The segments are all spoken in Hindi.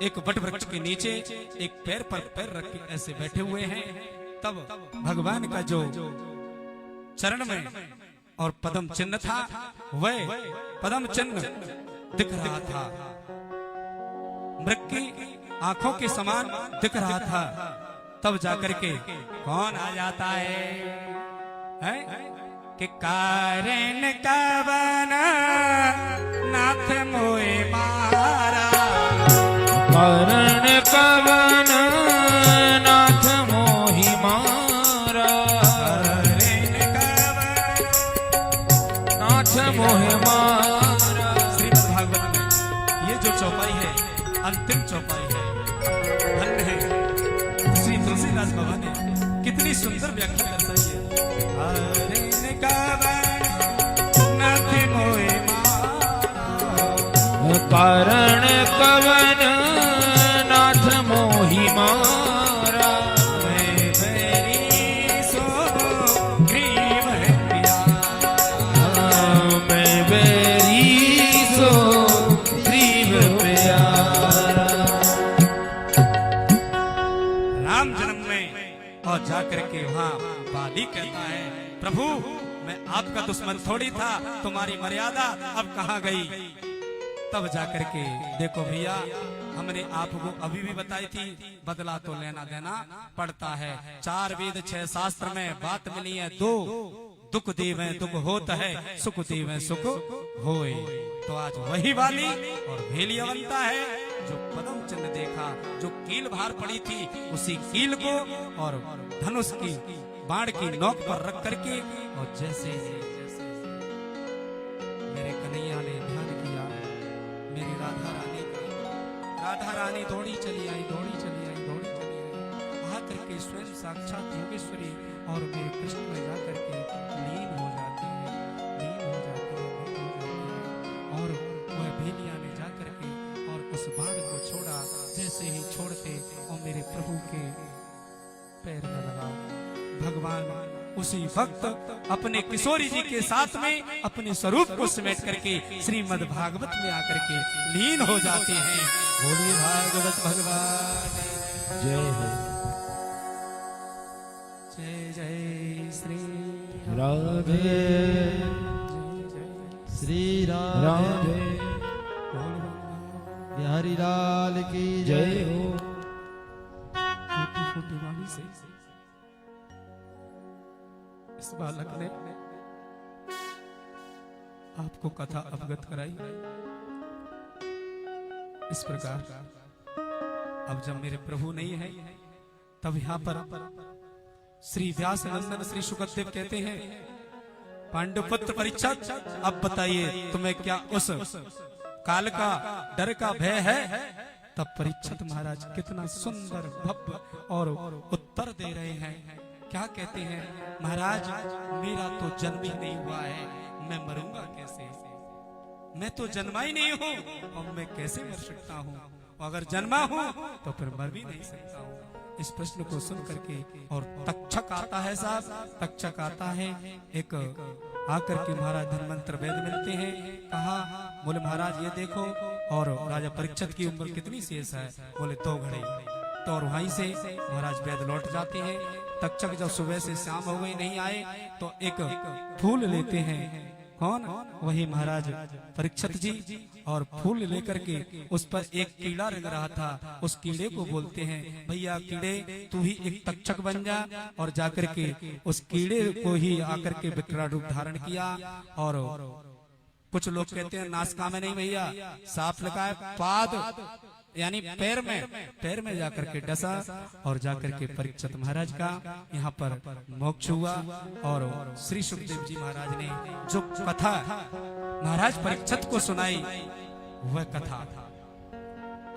एक वट वृक्ष के नीचे एक पैर पर पैर रख के ऐसे बैठे हुए हैं। तब भगवान का जो चरण में और पद्म चिन्ह था वह पद्म चिन्ह दिख रहा था, मृग की आंखों के समान दिख रहा था। तब जाकर के कौन आ जाता है कि कारण कवन नाथ मोए मारा, कारण कवन नाथ मोहि मारा, कारण कवन नाथ मोहि मारा। श्रीमद् भागवत में ये जो चौपाई है अंतिम चौपाई है, धन्य है श्री तुलसीदास बाबा ने कितनी सुंदर व्याख्या दर्शाई है। कारण कवन नाथ मोए मारा, कारण कवन नाथ मोहि मारा, मैं बैरी सो ग्रीव प्यारा, मैं बैरी सो ग्रीव प्यारा। राम जन्म में और जाकर के वहाँ बाली कहता है प्रभु मैं आपका दुश्मन थोड़ी था, तुम्हारी मर्यादा अब कहाँ गई। तब जाकर के देखो भैया हमने आपको अभी भी बताई थी, बदला तो लेना देना पड़ता है। 4 वेद 6 शास्त्र में बात मिली है, 2 दुख देवे दुख होता है, सुख देवे सुख होए। तो आज वही वाली और भेलिया बनता है जो पद्म चिन्ह देखा, जो कील बाहर पड़ी थी उसी कील को और धनुष की बाण की नोक पर रख करके और जैसे मेरे कन्हैया ने ध्यान किया, मेरी राधा रानी का, राधा रानी दौड़ी चली आई, दौड़ी चली आई, दौड़ी चली आई, वहां करके स्वयं साक्षात योगेश्वरी और मेरे कृष्ण में जाकर के लीन हो जाती है, लीन हो जाती है, लीन हो जाती है। और वह भेलिया ने जाकर के और उस बाण को छोड़ा, जैसे ही छोड़ते और मेरे प्रभु के पैर में लगाओ। भगवान उसी वक्त अपने किशोरी जी के साथ में अपने स्वरूप को समेट करके श्रीमद् भागवत में आकर के लीन हो जाते हैं। बोलिए भागवत भगवान जय हो। जय जय श्री राधे श्री राधे बिहारी लाल की जय हो। फूटी फूटी वाणी से इस बालक ने आपको कथा अवगत कराई। इस प्रकार अब जब मेरे प्रभु नहीं है तब यहाँ पर श्री व्यास नंदन श्री शुकदेव कहते हैं पांडुपुत्र परीक्षित अब बताइए तुम्हें क्या उस काल का डर का भय है। तब परीक्षित महाराज कितना सुंदर भव्य और उत्तर दे रहे हैं। क्या कहते हैं महाराज मेरा तो जन्म ही नहीं हुआ है, मैं मरूंगा कैसे, मैं तो जन्मा ही नहीं हूँ और मैं कैसे मर सकता हूँ, अगर जन्मा हूँ तो फिर मर भी नहीं सकता हूँ। इस प्रश्न को सुन करके और तक्षक आता है साहब, तक्षक आता है एक आकर के महाराज धन्वंतर वेद मिलते हैं। कहा बोले महाराज ये देखो, और राजा परीक्षित की उम्र कितनी शेष है, बोले 2 घड़ी। तो और वहीं से महाराज वेद लौट जाते हैं। तक्षक जब सुबह से शाम हो गई नहीं आए तो एक फूल लेते हैं, कौन, वही महाराज परीक्षित जी, और फूल लेकर के उस पर एक कीड़ा रंग रहा था। उस कीड़े को बोलते हैं भैया कीड़े तू ही एक तक्षक बन जा, और जाकर के उस कीड़े को ही आकर के विकराल रूप धारण किया। और कुछ लोग कहते हैं नासिका में नहीं भैया, साफ लिखा है पाद यानी पैर में जाकर के डसा, और जाकर के परीक्षित महाराज का यहाँ पर मोक्ष हुआ। और श्री सुखदेव जी महाराज ने जो कथा महाराज परीक्षित को सुनाई वह कथा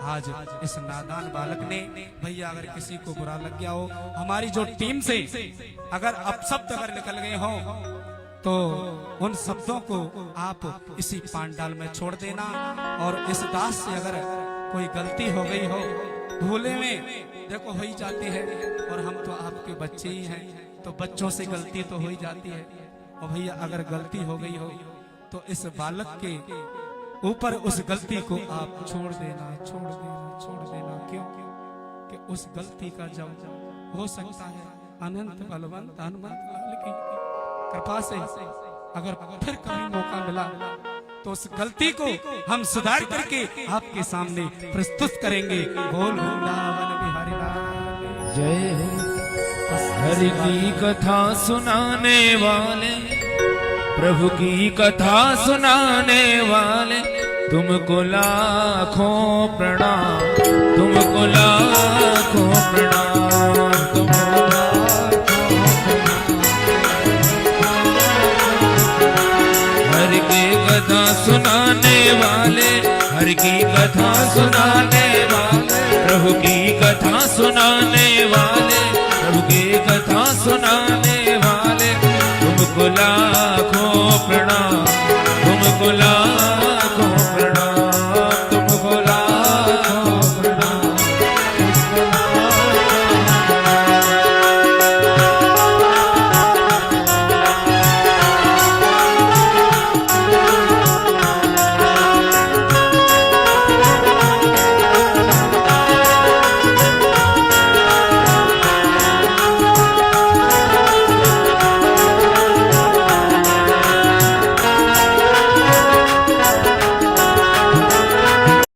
आज इस नादान बालक ने, भैया अगर किसी को बुरा लग गया हो, हमारी जो टीम से अगर अपशब्द अगर निकल गए हो तो उन शब्दों को आप इसी पांडाल में छोड़ देना। और इस दास से अगर कोई गलती हो गई हो, भूले में देखो हो ही जाती है, और हम तो आपके बच्चे ही हैं, तो बच्चों से गलती तो हो ही जाती है। और भैया अगर गलती हो गई हो तो इस बालक के ऊपर उस गलती को आप छोड़ देना, छोड़ देना, छोड़ देना। क्यों? कि उस गलती का जब हो सकता है अनंत बलवंत हनुमंत लाल की कृपा से अगर फिर कभी मौका मिला तो उस गलती को हम सुधार करके आपके सामने प्रस्तुत करेंगे। बोल वृंदावन बिहारी लाल जय हो। हरि की कथा सुनाने वाले, प्रभु की कथा सुनाने वाले, तुमको लाखों प्रणाम, तुमको लाखों प्रणाम, तुमको हरि की कथा सुनाने वाले, हरि की कथा सुनाने वाले, प्रभु की कथा सुनाने